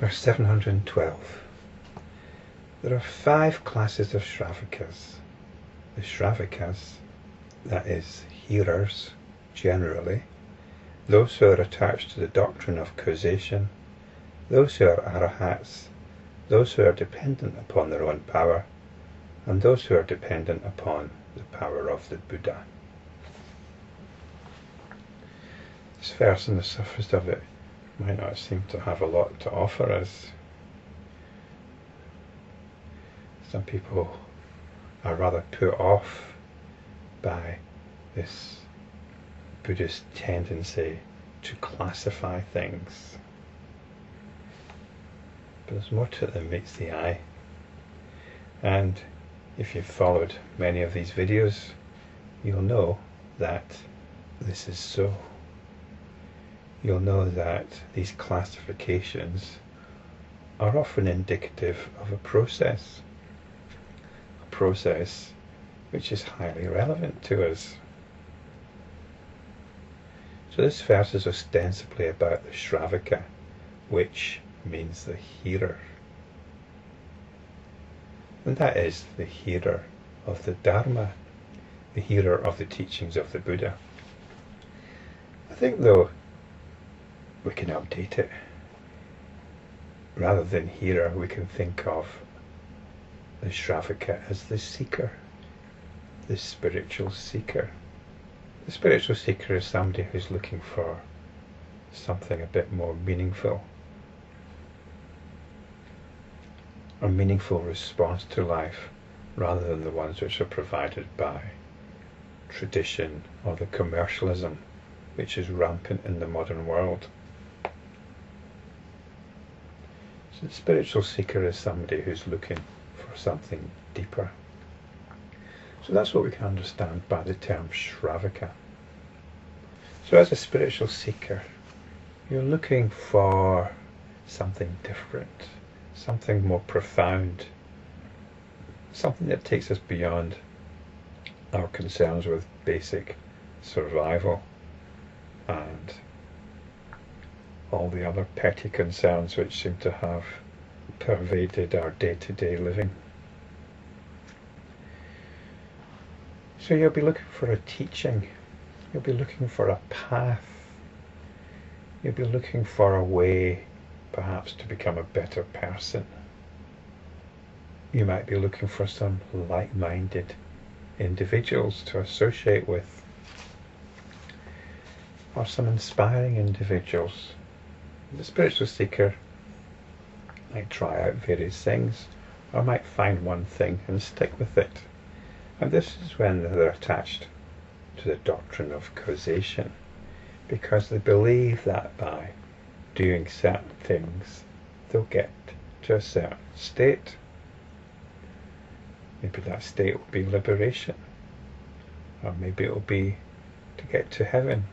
Verse 712. There are 5 classes of Sravakas. The Sravakas, that is, hearers generally, those who are attached to the doctrine of causation, those who are Arhats, those who are dependent upon their own power, and those who are dependent upon the power of the Buddha. This verse, on the surface of it, might not seem to have a lot to offer us. Some people are rather put off by this Buddhist tendency to classify things. But there's more to it than meets the eye. And if you've followed many of these videos, you'll know that this is so. You'll know that these classifications are often indicative of a process which is highly relevant to us. So this verse is ostensibly about the Sravaka, which means the hearer. And that is the hearer of the Dharma, the hearer of the teachings of the Buddha. I think, though, we can update it. Rather than hearer, we can think of the Sravaka as the seeker, the spiritual seeker. The spiritual seeker is somebody who's looking for something a bit more meaningful, a meaningful response to life, rather than the ones which are provided by tradition or the commercialism which is rampant in the modern world. So the spiritual seeker is somebody who's looking for something deeper. So that's what we can understand by the term Sravaka. So as a spiritual seeker, you're looking for something different, something more profound, something that takes us beyond our concerns with basic survival and all the other petty concerns which seem to have pervaded our day-to-day living. So you'll be looking for a teaching, you'll be looking for a path, you'll be looking for a way perhaps to become a better person. You might be looking for some like-minded individuals to associate with, or some inspiring individuals. The spiritual seeker might try out various things, or might find one thing and stick with it. And this is when they're attached to the doctrine of causation, because they believe that by doing certain things they'll get to a certain state. Maybe that state will be liberation, or maybe it will be to get to heaven,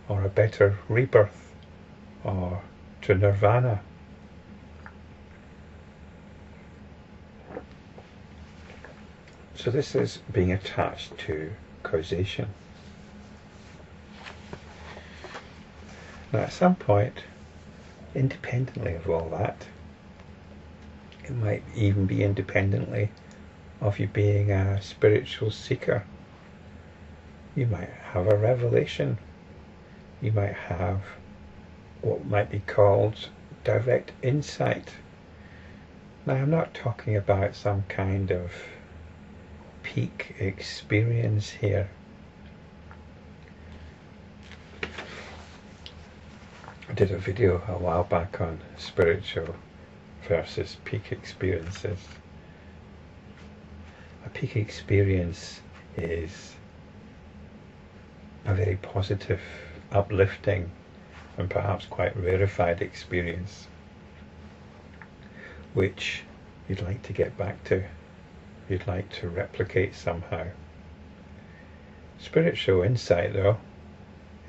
or a better rebirth, or to nirvana. So this is being attached to causation. Now at some point, independently of all that, it might even be independently of you being a spiritual seeker, you might have a revelation, you might have what might be called direct insight. Now I'm not talking about some kind of peak experience here. I did a video a while back on spiritual versus peak experiences. A peak experience is a very positive, uplifting, and perhaps quite rarefied experience, which you'd like to get back to, you'd like to replicate somehow. Spiritual insight, though,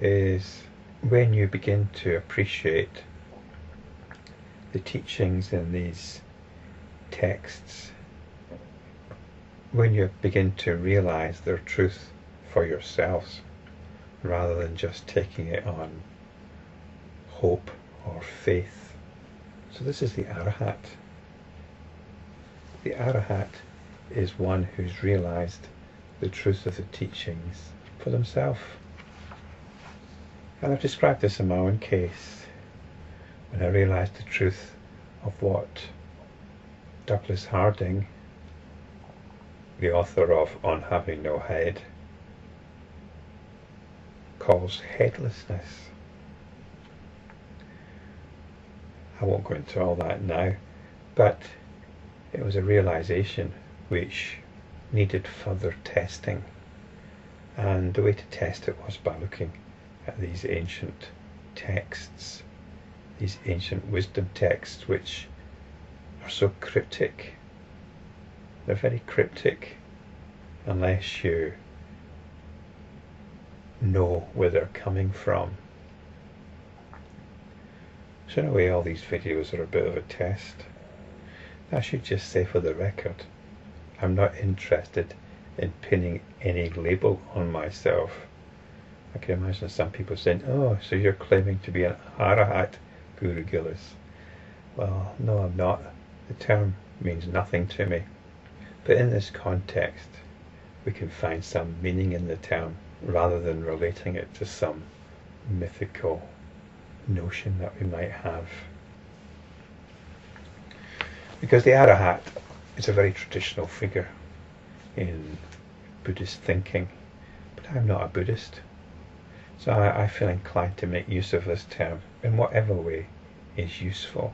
is when you begin to appreciate the teachings in these texts, when you begin to realize their truth for yourselves, rather than just taking it on hope or faith. So this is the Arhat. The Arhat is one who's realized the truth of the teachings for themselves. And I've described this in my own case, when I realized the truth of what Douglas Harding, the author of On Having No Head, calls headlessness. I won't go into all that now, but it was a realization which needed further testing, and the way to test it was by looking at these ancient texts, these ancient wisdom texts which are so cryptic. They're very cryptic unless you know where they're coming from. So in a way, all these videos are a bit of a test. I should just say for the record, I'm not interested in pinning any label on myself. I can imagine some people saying, oh, so you're claiming to be an Arhat, Guru Gillis. Well, no, I'm not. The term means nothing to me. But in this context, we can find some meaning in the term rather than relating it to some mythical notion that we might have. Because the Arhat is a very traditional figure in Buddhist thinking, but I'm not a Buddhist. So I feel inclined to make use of this term in whatever way is useful.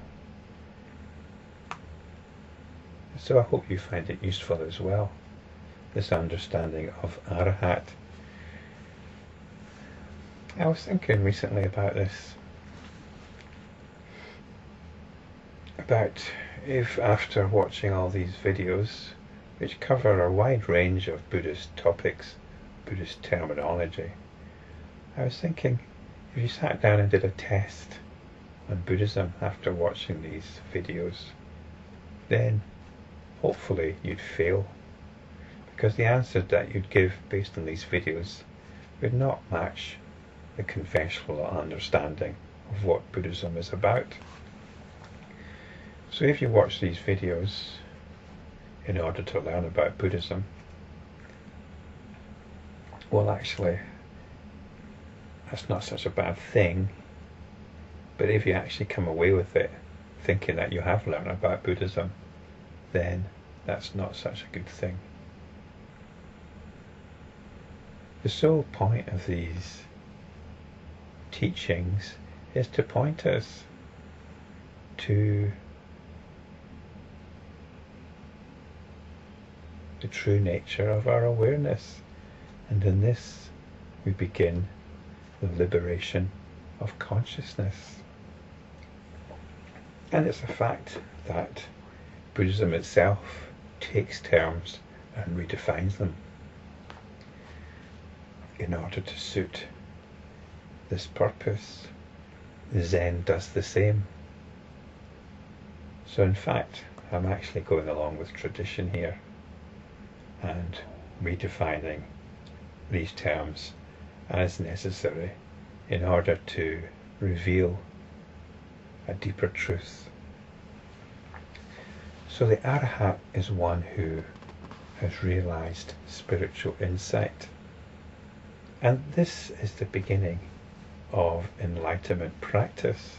So I hope you find it useful as well, this understanding of Arhat. I was thinking recently about this, about if after watching all these videos, which cover a wide range of Buddhist topics, Buddhist terminology, I was thinking if you sat down and did a test on Buddhism after watching these videos, then hopefully you'd fail, because the answers that you'd give based on these videos would not match the conventional understanding of what Buddhism is about. So if you watch these videos in order to learn about Buddhism, well, actually, that's not such a bad thing. But if you actually come away with it thinking that you have learned about Buddhism, then that's not such a good thing. The sole point of these teachings is to point us to the true nature of our awareness, and in this we begin the liberation of consciousness. And it's a fact that Buddhism itself takes terms and redefines them in order to suit this purpose. Zen does the same. So in fact, I'm actually going along with tradition here and redefining these terms as necessary in order to reveal a deeper truth. So the Arhat is one who has realized spiritual insight. And this is the beginning of enlightenment practice.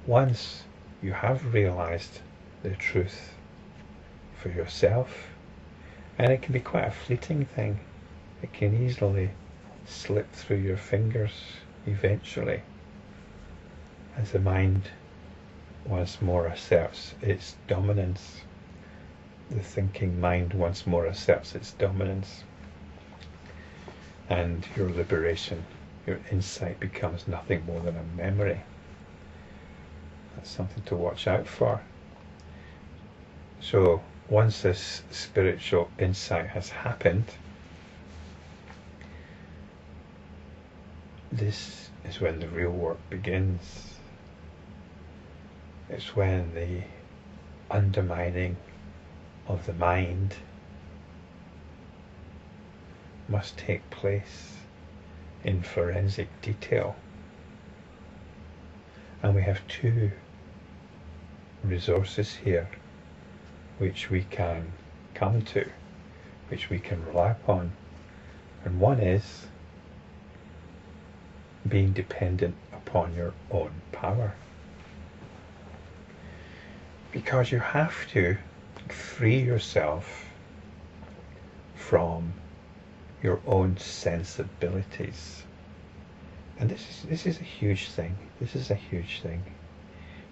Once you have realized the truth for yourself, and it can be quite a fleeting thing, it can easily slip through your fingers eventually, as the mind once more asserts its dominance. The thinking mind once more asserts its dominance, and your liberation, your insight becomes nothing more than a memory. That's something to watch out for. So once this spiritual insight has happened, this is when the real work begins. It's when the undermining of the mind must take place in forensic detail. And we have two resources here which we can come to, which we can rely upon. And one is being dependent upon your own power. Because you have to free yourself from your own sensibilities. And this is a huge thing. This is a huge thing.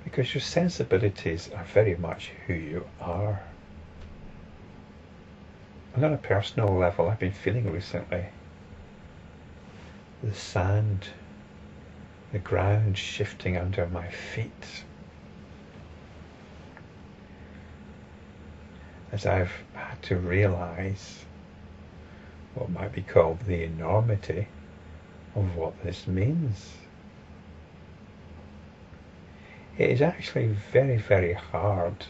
Because your sensibilities are very much who you are. And on a personal level, I've been feeling recently the sand, the ground shifting under my feet. As I've had to realize what might be called the enormity of what this means. It is actually very, very hard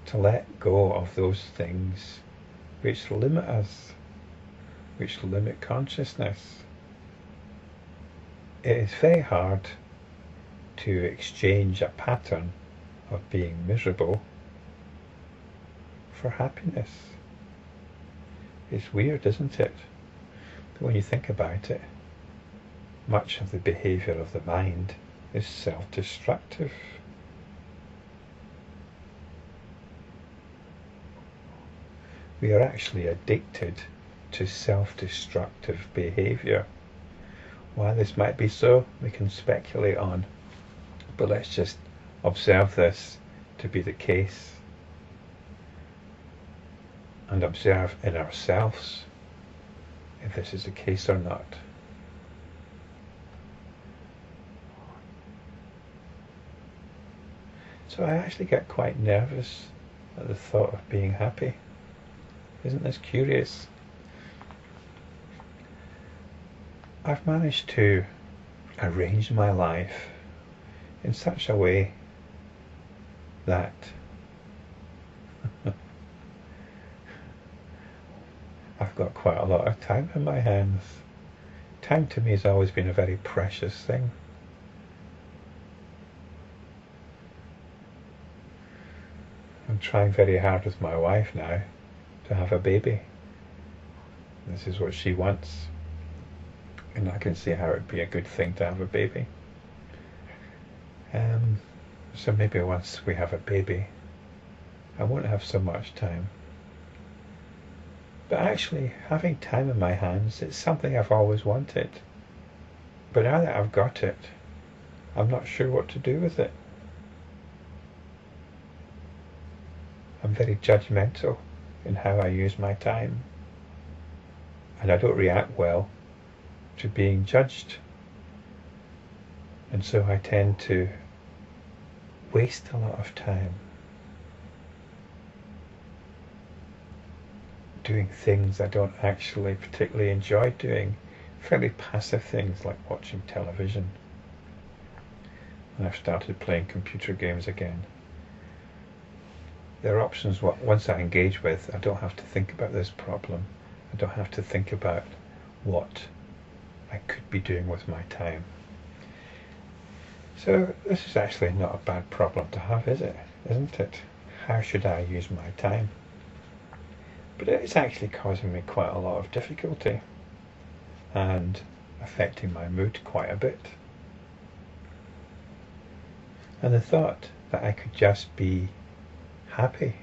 to let go of those things which limit us, which limit consciousness. It is very hard to exchange a pattern of being miserable for happiness. It's weird, isn't it? But when you think about it, much of the behaviour of the mind is self-destructive. We are actually addicted to self-destructive behaviour. Why this might be so, we can speculate on. But let's just observe this to be the case and observe in ourselves if this is the case or not. So I actually get quite nervous at the thought of being happy. Isn't this curious? I've managed to arrange my life in such a way that I've got quite a lot of time in my hands. Time to me has always been a very precious thing. I'm trying very hard with my wife now to have a baby. This is what she wants. And I can see how it'd be a good thing to have a baby. So maybe once we have a baby, I won't have so much time. But actually, having time in my hands, it's something I've always wanted. But now that I've got it, I'm not sure what to do with it. I'm very judgmental in how I use my time. And I don't react well to being judged. And so I tend to waste a lot of time doing things I don't actually particularly enjoy doing, fairly passive things like watching television. And I've started playing computer games again. There are options once I engage with, I don't have to think about this problem. I don't have to think about what I could be doing with my time. So this is actually not a bad problem to have, is it? Isn't it? How should I use my time? But it's actually causing me quite a lot of difficulty and affecting my mood quite a bit. And the thought that I could just be happy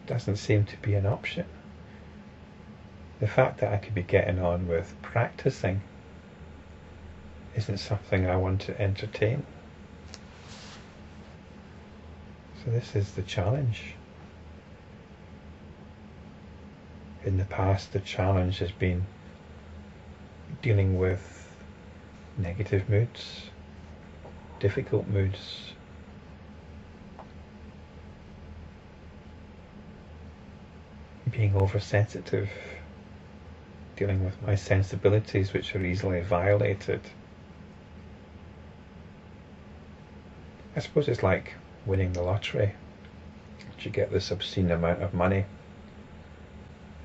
doesn't seem to be an option. The fact that I could be getting on with practicing isn't something I want to entertain. So this is the challenge. In the past, the challenge has been dealing with negative moods, difficult moods, being oversensitive, dealing with my sensibilities which are easily violated. I suppose it's like winning the lottery. You get this obscene amount of money.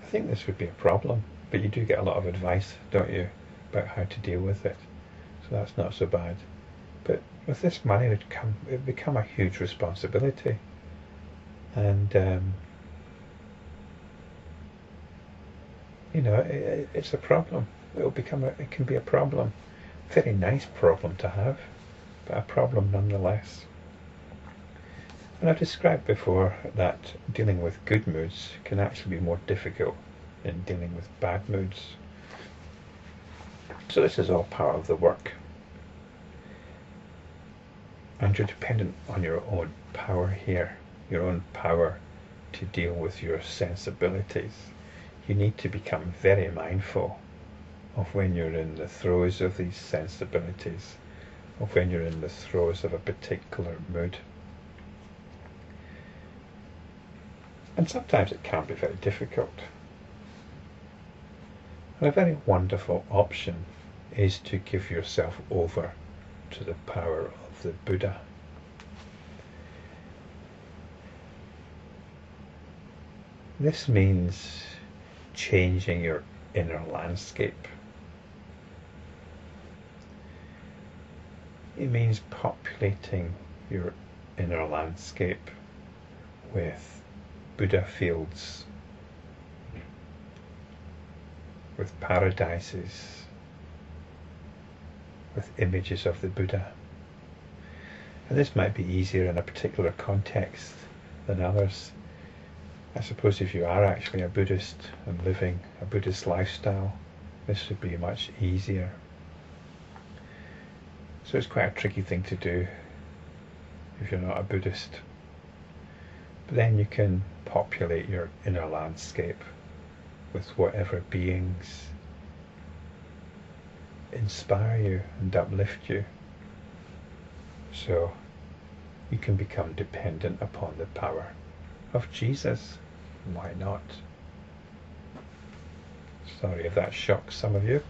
I think this would be a problem, but you do get a lot of advice, don't you, about how to deal with it. So that's not so bad. But with this money, it would become a huge responsibility. And, it's a problem. It can be a problem. Very nice problem to have, but a problem nonetheless. And I've described before that dealing with good moods can actually be more difficult than dealing with bad moods. So this is all part of the work. And you're dependent on your own power here, your own power to deal with your sensibilities. You need to become very mindful of when you're in the throes of these sensibilities, of when you're in the throes of a particular mood. And sometimes it can be very difficult. And a very wonderful option is to give yourself over to the power of the Buddha. This means changing your inner landscape. It means populating your inner landscape with Buddha fields, with paradises, with images of the Buddha. And this might be easier in a particular context than others. I suppose if you are actually a Buddhist and living a Buddhist lifestyle, this would be much easier. So it's quite a tricky thing to do if you're not a Buddhist. But then you can populate your inner landscape with whatever beings inspire you and uplift you. So you can become dependent upon the power of Jesus. Why not? Sorry if that shocks some of you.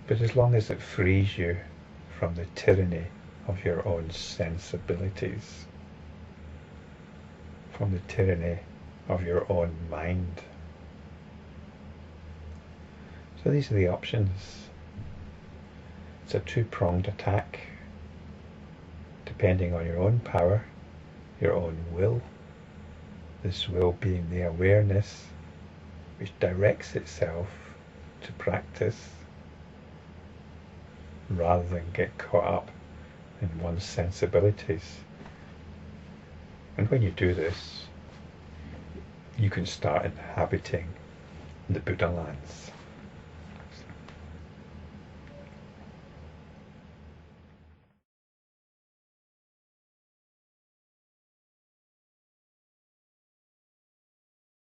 But as long as it frees you from the tyranny of your own sensibilities, from the tyranny of your own mind. So these are the options. It's a two-pronged attack, depending on your own power, your own will, this will being the awareness which directs itself to practice rather than get caught up in one's sensibilities. And when you do this, you can start inhabiting the Buddha lands.